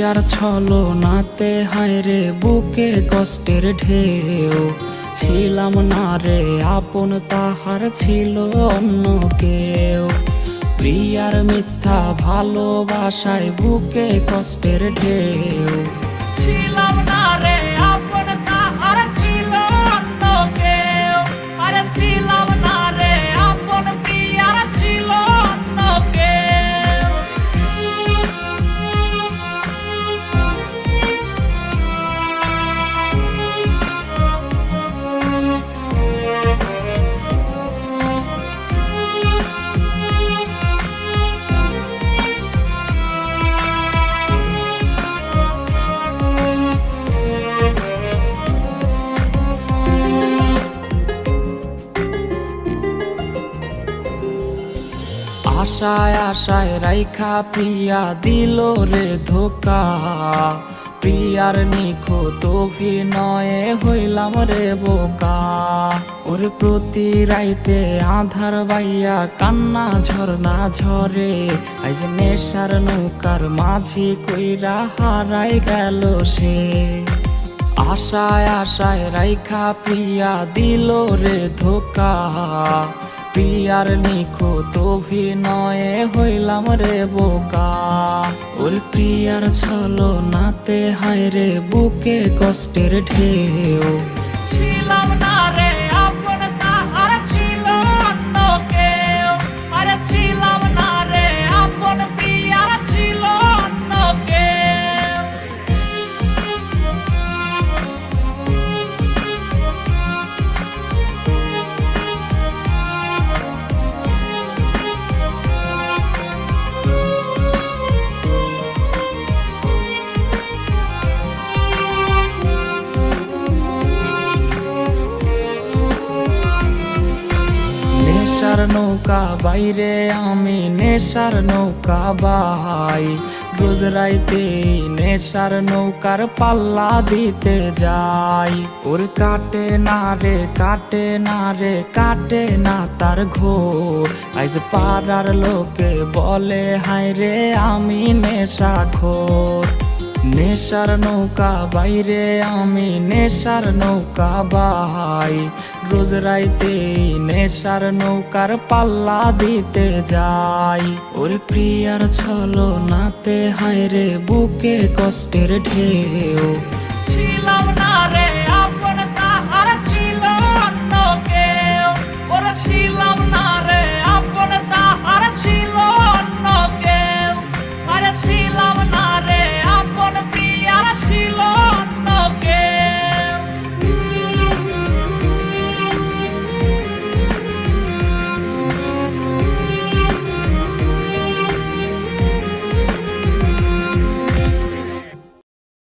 প্রিয়ার ছলনাতে হায়রে বুকে কষ্টের ঢেউ, ছিলাম না রে আপন তাহার ছিল অন্য কেউ। প্রিয়ার মিথ্যা ভালোবাসায় বুকে কষ্টের ঢেউ, ছিলাম না রে আপন তাহার ছিল অন্য কেউ। আরে ছিলাম না রে আপন প্রিয়ার ছিল অন্য কেউ। আশায় আশায় রাইখা প্রিয়া দিল রে ধোকা, প্রিয়ার নিখুঁত অভিনয়ে হইলাম রে বোকা। ওরে প্রতি রাইতে আধার বাইয়া কান্না ঝরনা ঝরে, আইজ নেশার নৌকার মাঝি কইরা হারাই গেল সে। আশায় আশায় রাইখা প্রিয়া দিল রে ধোকা, প্রিয়ার নিখুঁত অভিনয়ে হইলাম রে বোকা। ওর প্রিয়ার ছলনাতে হায়রে বুকে কষ্টের ঢেউ, ছিলাম না রে আপন তাহার ছিল অন্য কেউ। আরে ছিলাম না রে আপন প্রিয়ার ছিল অন্য কেউ। নেশার নৌকা বাইরে আমি নেশার নৌকা বাই, রোজ রাইতে নেশার নৌকার পাল্লা দিতে যাই। ওর কাটে না রে কাটে না রে কাটে না তার ঘোর, আইজ পাড়ার লোকে বলে হায় রে আমি নেশাখোর। নেশার নৌকা বাইরে আমি নেশার নৌকা বাই, রোজ রাইতে নেশার নৌকার পাল্লা দিতে যাই। ওর প্রিয়ার ছলনাতে হায়রে বুকে কষ্টের ঢেউ,